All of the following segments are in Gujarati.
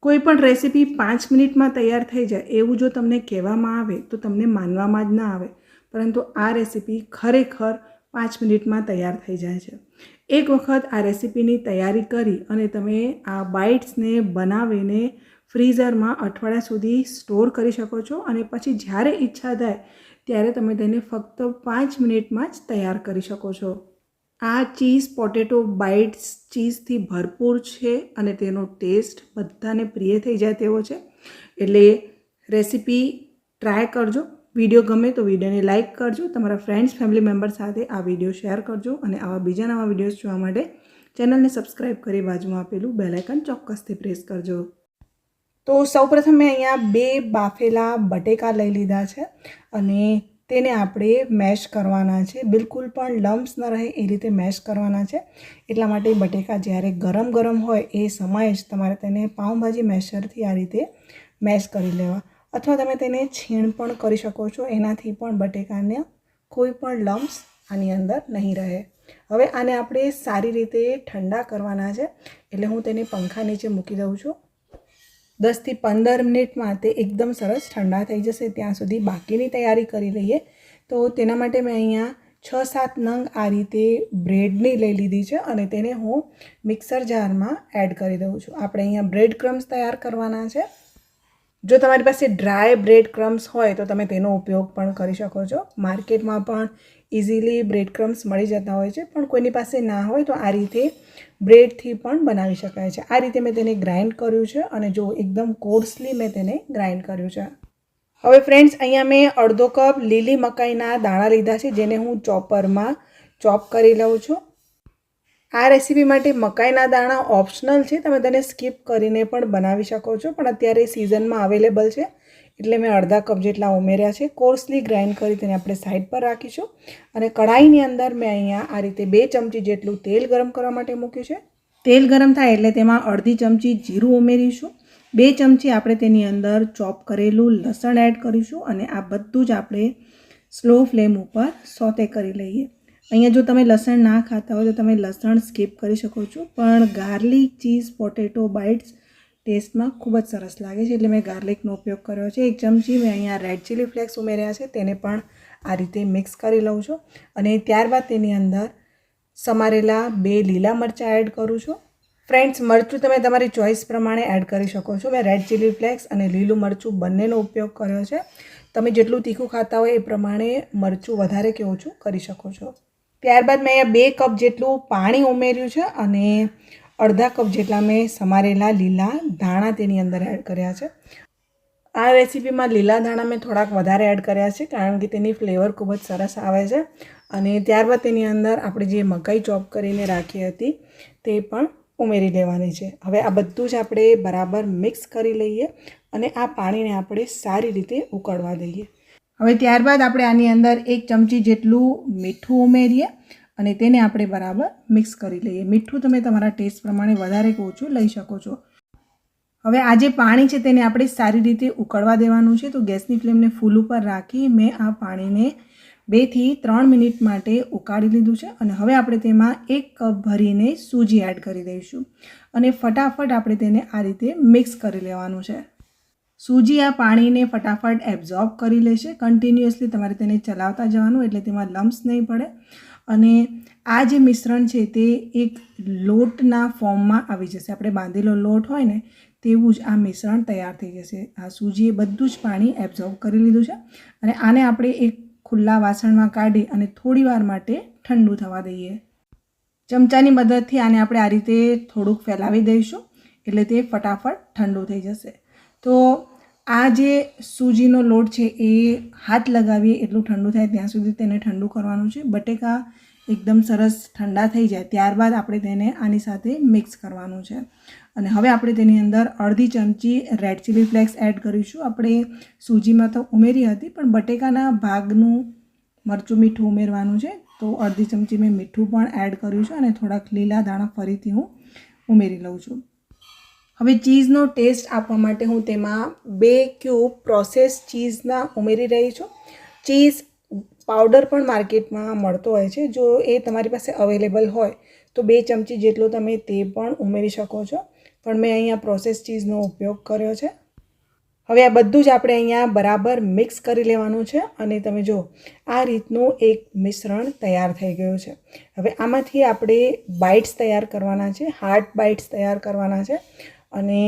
કોઈપણ રેસીપી 5 મિનિટમાં તૈયાર થઈ જાય એવું જો તમને કહેવામાં આવે તો તમને માનવામાં જ ના આવે, પરંતુ આ રેસીપી ખરેખર 5 મિનિટમાં તૈયાર થઈ જાય છે. એક વખત આ રેસીપીની તૈયારી કરી અને તમે આ બાઇટ્સને બનાવીને ફ્રીઝરમાં અઠવાડિયા સુધી સ્ટોર કરી શકો છો અને પછી જ્યારે ઈચ્છા થાય ત્યારે તમે તેને ફક્ત 5 મિનિટમાં જ તૈયાર કરી શકો છો. આ ચીઝ પોટેટો બાઇટ્સ ચીઝથી ભરપૂર છે અને તેનો ટેસ્ટ બધાને પ્રિય થઈ જાય તેવો છે. એટલે રેસીપી ટ્રાય કરજો. વિડીયો ગમે તો વિડીયોને લાઇક કરજો, તમારા ફ્રેન્ડ્સ ફેમિલી મેમ્બર સાથે આ વિડીયો શેર કરજો અને આવા બીજા નવા વિડીયોઝ જોવા માટે ચેનલને સબસ્ક્રાઈબ કરી બાજુમાં આપેલું બેલ આઇકન ચોક્કસથી પ્રેસ કરજો. તો સૌપ્રથમ મેં અહીંયા 2 બાફેલા બટેકા લઈ લીધા છે અને તેને આપણે મેશ કરવાના છે. બિલકુલ પણ લમ્સ ન રહે એ રીતે મેશ કરવાના છે. એટલા માટે બટેકા જ્યારે ગરમ હોય એ સમયે જ તમારે તેને પાઉંભાજી મેશરથી આ રીતે મેશ કરી લેવા, અથવા તમે તેને છીણ પણ કરી શકો છો. એનાથી પણ બટેકાને કોઈ પણ લમ્સ આની અંદર નહીં રહે. હવે આને આપણે સારી રીતે ઠંડા કરવાના છે, એટલે હું તેને પંખા નીચે મૂકી દઉં છું. 10 થી 15 મિનિટમાં તે એકદમ સરસ ઠંડા થઈ જશે. ત્યાં સુધી બાકીની તૈયારી કરી લઈએ. તો તેના માટે મેં અહીંયા 6-7 નંગ આ રીતે બ્રેડની લઈ લીધી છે અને તેને હું મિક્સર જારમાં એડ કરી દઉં છું. આપણે અહીંયા બ્રેડ ક્રમ્સ તૈયાર કરવાના છે. જો તમારી પાસે ડ્રાય બ્રેડ ક્રમ્સ હોય તો તમે તેનો ઉપયોગ પણ કરી શકો છો. માર્કેટમાં પણ ઇઝીલી બ્રેડ ક્રમ્સ મળી જતા હોય છે, પણ કોઈની પાસે ના હોય તો આ રીતે બ્રેડથી પણ બનાવી શકાય છે. આ રીતે મેં તેને ગ્રાઇન્ડ કર્યું છે અને જો એકદમ કોર્સલી મેં તેને ગ્રાઇન્ડ કર્યું છે. હવે ફ્રેન્ડ્સ, અહીંયા મેં અડધો કપ લીલી મકાઈના દાણા લીધા છે, જેને હું ચોપરમાં ચોપ કરી લઉં છું. આ રેસીપી માટે મકાઈના દાણા ઓપ્શનલ છે, તમે તેને સ્કીપ કરીને પણ બનાવી શકો છો, પણ અત્યારે સિઝનમાં અવેલેબલ છે એટલે મેં અડધા કપ જેટલા ઉમેર્યા છે. કોર્સલી ગ્રાઇન્ડ કરી તેને આપણે સાઈડ પર રાખીશું અને કઢાઈની અંદર મેં અહીંયા આ રીતે 2 ચમચી જેટલું તેલ ગરમ કરવા માટે મૂક્યું છે. તેલ ગરમ થાય એટલે તેમાં અડધી ચમચી જીરું ઉમેરીશું. 2 ચમચી આપણે તેની અંદર ચોપ કરેલું લસણ એડ કરીશું અને આ બધું જ આપણે સ્લો ફ્લેમ ઉપર સોતે કરી લઈએ. અહીંયા જો તમે લસણ ના ખાતા હોય તો તમે લસણ સ્કીપ કરી શકો છો, પણ ગાર્લિક ચીઝ પોટેટો બાઇટ્સ ટેસ્ટમાં ખૂબ જ સરસ લાગે છે, એટલે મેં ગાર્લિકનો ઉપયોગ કર્યો છે. 1 ચમચી મેં અહીંયા રેડ ચીલી ફ્લેક્સ ઉમેર્યા છે, તેને પણ આ રીતે મિક્સ કરી લઉં છું અને ત્યારબાદ તેની અંદર સમારેલા 2 લીલા મરચાં એડ કરું છું. ફ્રેન્ડ્સ, મરચું તમે તમારી ચોઈસ પ્રમાણે એડ કરી શકો છો. મેં રેડ ચીલી ફ્લેક્સ અને લીલું મરચું બંનેનો ઉપયોગ કર્યો છે. તમે જેટલું તીખું ખાતા હોય એ પ્રમાણે મરચું વધારે કે ઓછું કરી શકો છો. ત્યારબાદ મેં અહીંયા 2 કપ જેટલું પાણી ઉમેર્યું છે અને અડધા કપ જેટલા મેં સમારેલા લીલા ધાણા તેની અંદર એડ કર્યા છે. આ રેસીપીમાં લીલા ધાણા મેં થોડાક વધારે એડ કર્યા છે, કારણ કે તેની ફ્લેવર ખૂબ જ સરસ આવે છે. અને ત્યારબાદ તેની અંદર આપણે જે મકાઈ ચોપ કરીને રાખી હતી તે પણ ઉમેરી લેવાની છે. હવે આ બધું જ આપણે બરાબર મિક્સ કરી લઈએ અને આ પાણીને આપણે સારી રીતે ઉકળવા દઈએ. હવે ત્યારબાદ આપણે આની અંદર 1 ચમચી જેટલું મીઠું ઉમેરીએ અને તેને આપણે બરાબર મિક્સ કરી લઈએ. મીઠું તમે તમારા ટેસ્ટ પ્રમાણે વધારે કે ઓછું લઈ શકો છો. હવે આ જે પાણી છે તેને આપણે સારી રીતે ઉકળવા દેવાનું છે. તો ગેસની ફ્લેમને ફૂલ ઉપર રાખી મેં આ પાણીને 2 થી 3 મિનિટ માટે ઉકાળી લીધું છે અને હવે આપણે તેમાં 1 કપ ભરીને સૂજી એડ કરી દઈશું અને ફટાફટ આપણે તેને આ રીતે મિક્સ કરી લેવાનું છે. સૂજી આ પાણીને ફટાફટ એબ્ઝોર્બ કરી લેશે. કન્ટિન્યુઅસલી તમારે તેને ચલાવતા જવાનું એટલે તેમાં લમ્સ નહીં પડે અને આ જે મિશ્રણ છે તે એક લોટના ફોર્મમાં આવી જશે. આપણે બાંધેલો લોટ હોય ને તેવું જ આ મિશ્રણ તૈયાર થઈ જશે. આ સૂજીએ બધું જ પાણી એબ્ઝોર્બ કરી લીધું છે અને આને આપણે એક ખુલ્લા વાસણમાં કાઢી અને થોડી વાર માટે ઠંડુ થવા દઈએ. ચમચાની મદદથી આને આપણે આ રીતે થોડુંક ફેલાવી દઈશું એટલે તે ફટાફટ ઠંડુ થઈ જશે. તો આ જે સૂજીનો લોટ છે એ હાથ લગાવીએ એટલું ઠંડુ થાય ત્યાં સુધી તેને ઠંડુ કરવાનું છે. બટેકા એકદમ સરસ ઠંડા થઈ જાય ત્યારબાદ આપણે તેને આની સાથે મિક્સ કરવાનું છે અને હવે આપણે તેની અંદર અડધી ચમચી રેડ ચીલી ફ્લેક્સ એડ કરીશું. આપણે સૂજીમાં તો ઉમેરી હતી, પણ બટેકાના ભાગનું મરચું મીઠું ઉમેરવાનું છે, તો અડધી ચમચી મેં મીઠું પણ એડ કર્યું છે અને થોડાક લીલા દાણા ફરીથી હું ઉમેરી લઉં છું. હવે ચીઝનો ટેસ્ટ આપવા માટે હું તેમાં 2 ક્યુબ પ્રોસેસ ચીઝના ઉમેરી રહી છું. ચીઝ પાવડર પણ માર્કેટમાં મળતો હોય છે, જો એ તમારી પાસે અવેલેબલ હોય તો 2 ચમચી જેટલો તમે તે પણ ઉમેરી શકો છો. પણ મેં અહીંયા પ્રોસેસ ચીઝનો ઉપયોગ કર્યો છે. હવે આ બધું જ આપણે અહીંયા બરાબર મિક્સ કરી લેવાનું છે અને તમે જો આ રીતનું એક મિશ્રણ તૈયાર થઈ ગયું છે. હવે આમાંથી આપણે બાઇટ્સ તૈયાર કરવાના છે, હાર્ટ બાઇટ્સ તૈયાર કરવાના છે અને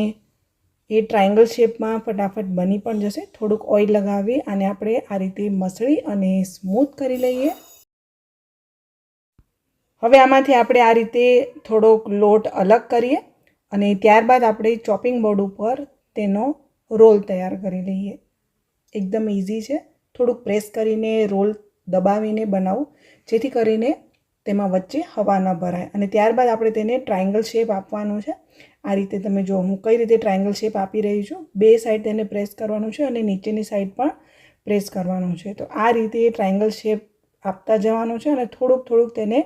એ ટ્રાયંગલ શેપમાં ફટાફટ બની પણ જશે. થોડુંક ઓઇલ લગાવી અને આપણે આ રીતે મસળી અને સ્મૂથ કરી લઈએ. હવે આમાંથી આપણે આ રીતે થોડોક લોટ અલગ કરીએ અને ત્યારબાદ આપણે ચોપિંગ બોર્ડ ઉપર તેનો રોલ તૈયાર કરી લઈએ. એકદમ ઇઝી છે. થોડુંક પ્રેસ કરીને રોલ દબાવીને બનાવું જેથી કરીને તેમાં વચ્ચે હવા ન ભરાય અને ત્યારબાદ આપણે તેને ટ્રાયંગલ શેપ આપવાનું છે. આ રીતે તમે જો હું કઈ રીતે ટ્રાયંગલ શેપ આપી રહી છું. બે સાઈડ તેને પ્રેસ કરવાનું છે અને નીચેની સાઈડ પણ પ્રેસ કરવાનું છે. તો આ રીતે ટ્રાયંગલ શેપ આપતા જવાનું છે અને થોડુંક તેને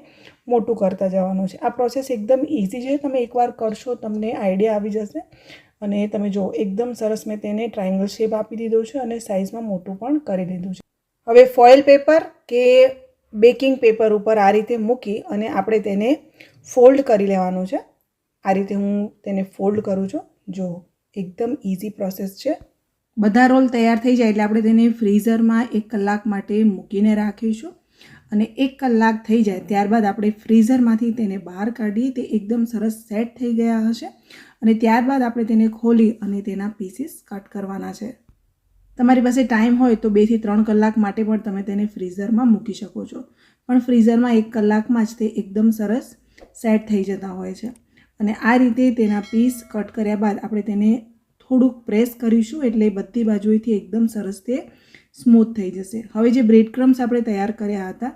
મોટું કરતા જવાનું છે. આ પ્રોસેસ એકદમ ઇઝી છે. તમે એકવાર કરશો તમને આઈડિયા આવી જશે અને તમે જો એકદમ સરસ મેં તેને ટ્રાયંગલ શેપ આપી દીધો છે અને સાઇઝમાં મોટું પણ કરી દીધું છે. હવે ફોઇલ પેપર કે બેકિંગ પેપર ઉપર આ રીતે મૂકી અને આપણે તેને ફોલ્ડ કરી લેવાનું છે. આ રીતે હું તેને ફોલ્ડ કરું છું. જો એકદમ ઇઝી પ્રોસેસ છે. બધા રોલ તૈયાર થઈ જાય એટલે આપણે તેને ફ્રીઝરમાં 1 કલાક માટે મૂકીને રાખીશું અને 1 કલાક થઈ જાય ત્યારબાદ આપણે ફ્રીઝરમાંથી તેને બહાર કાઢી તે એકદમ સરસ સેટ થઈ ગયા હશે અને ત્યારબાદ આપણે તેને ખોલી અને તેના પીસીસ કટ કરવાના છે. તમારી પાસે ટાઈમ હોય તો 2 થી 3 કલાક માટે પણ તમે તેને ફ્રીઝરમાં મૂકી શકો છો, પણ ફ્રીઝરમાં 1 કલાકમાં જ તે એકદમ સરસ સેટ થઈ જતા હોય છે. અને આ રીતે તેના પીસ કટ કર્યા બાદ આપણે તેને થોડુંક પ્રેસ કરીશું એટલે બધી બાજુએથી એકદમ સરસ તે સ્મૂથ થઈ જશે. હવે જે બ્રેડ ક્રમ્સ આપણે તૈયાર કર્યા હતા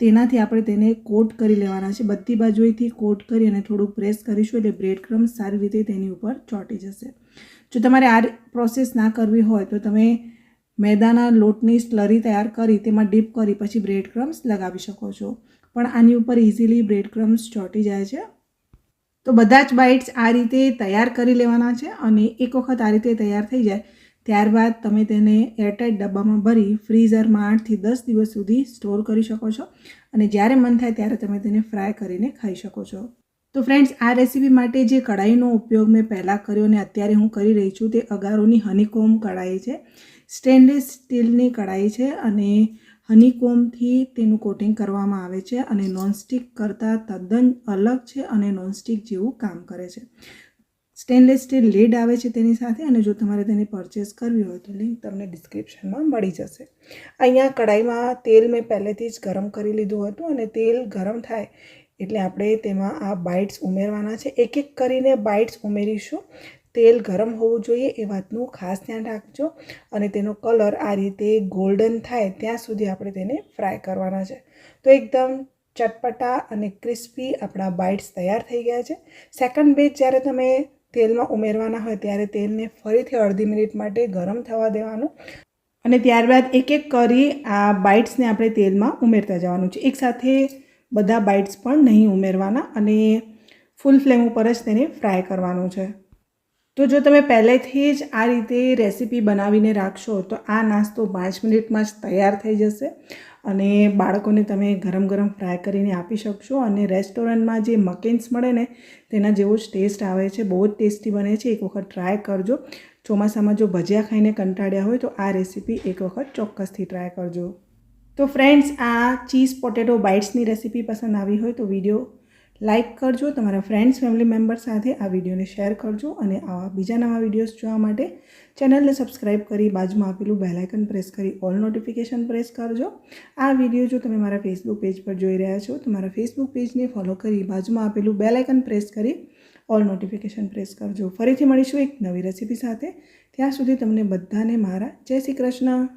તેનાથી આપણે તેને કોટ કરી લેવાના છે. બધી બાજુએથી કોટ કરી અને થોડુંક પ્રેસ કરીશું એટલે બ્રેડ ક્રમ્સ સારી રીતે તેની ઉપર ચોંટી જશે. જો તમારે આ પ્રોસેસ ના કરવી હોય તો તમે મેદાના લોટની સ્લરી તૈયાર કરી તેમાં ડીપ કરી પછી બ્રેડ ક્રમ્સ લગાવી શકો છો, પણ આની ઉપર ઇઝીલી બ્રેડ ક્રમ્સ ચોંટી જાય છે. તો બધા જ બાઇટ્સ આ રીતે તૈયાર કરી લેવાના છે અને એક વખત આ રીતે તૈયાર થઈ જાય ત્યારબાદ તમે તેને એરટાઇટ ડબ્બામાં ભરી ફ્રીઝરમાં 8 થી 10 દિવસ સુધી સ્ટોર કરી શકો છો અને જ્યારે મન થાય ત્યારે તમે તેને ફ્રાય કરીને ખાઈ શકો છો. તો ફ્રેન્ડ્સ, આ રેસીપી માટે જે કઢાઈનો ઉપયોગ મેં પહેલાં કર્યો અને અત્યારે હું કરી રહી છું તે અગારોની હનીકોમ્બ કઢાઈ છે. સ્ટેનલેસ સ્ટીલની કઢાઈ છે અને હનીકોમ્બથી તેનું કોટિંગ કરવામાં આવે છે અને નોનસ્ટિક કરતાં તદ્દન અલગ છે અને નોનસ્ટિક જેવું કામ કરે છે. સ્ટેનલેસ સ્ટીલ લીડ આવે છે તેની સાથે અને જો તમારે તેને પરચેસ કરવી હોય તો લિંક તમને ડિસ્ક્રિપ્શનમાં મળી જશે. અહીંયા કઢાઈમાં તેલ મેં પહેલેથી જ ગરમ કરી લીધું હતું અને તેલ ગરમ થાય એટલે આપણે તેમાં આ બાઇટ્સ ઉમેરવાના છે. એક એક કરીને બાઇટ્સ ઉમેરીશું. તેલ ગરમ હોવું જોઈએ એ વાતનું ખાસ ધ્યાન રાખજો અને તેનો કલર આ રીતે ગોલ્ડન થાય ત્યાં સુધી આપણે તેને ફ્રાય કરવાના છે. તો એકદમ ચટપટા અને ક્રિસ્પી આપણા બાઇટ્સ તૈયાર થઈ ગયા છે. સેકન્ડ બેચ જ્યારે તમે તેલમાં ઉમેરવાના હોય ત્યારે તેલને ફરીથી અડધી મિનિટ માટે ગરમ થવા દેવાનું અને ત્યારબાદ એક એક કરી આ બાઇટ્સને આપણે તેલમાં ઉમેરતા જવાનું છે. એકસાથે બધા બાઇટ્સ પણ નહીં ઉમેરવાના અને ફૂલ ફ્લેમ ઉપર જ તેને ફ્રાય કરવાનું છે. તો જો તમે પહેલેથી જ આ રીતે રેસીપી બનાવીને રાખશો તો આ નાસ્તો 5 મિનિટમાં જ તૈયાર થઈ જશે અને બાળકોને તમે ગરમ ગરમ ફ્રાય કરીને આપી શકશો અને રેસ્ટોરન્ટમાં જે મકેન્સ મળે ને તેના જેવો જ ટેસ્ટ આવે છે. બહુ જ ટેસ્ટી બને છે. એક વખત ટ્રાય કરજો. ચોમાસામાં જો ભજીયા ખાઈને કંટાળ્યા હોય તો આ રેસીપી એક વખત ચોક્કસથી ટ્રાય કરજો. તો ફ્રેન્ડ્સ, આ ચીઝ પોટેટો બાઇટ્સની રેસીપી પસંદ આવી હોય તો વિડીયો લાઇક કરજો, તમારા ફ્રેન્ડ્સ ફેમિલી મેમ્બર સાથે આ વિડીયોને શેર કરજો અને આવા બીજા નવા વિડીયોઝ જોવા માટે ચેનલને સબસ્ક્રાઈબ કરી બાજુમાં આપેલું બેલ આઇકન પ્રેસ કરી ઓલ નોટિફિકેશન પ્રેસ કરજો. આ વિડીયો જો તમે મારા ફેસબુક પેજ પર જોઈ રહ્યા છો તો મારા ફેસબુક પેજને ફોલો કરી બાજુમાં આપેલું બેલ આઇકન પ્રેસ કરી ઓલ નોટિફિકેશન પ્રેસ કરજો. ફરીથી મળીશું એક નવી રેસીપી સાથે. ત્યાં સુધી તમને બધાને મારા જય શ્રી કૃષ્ણ.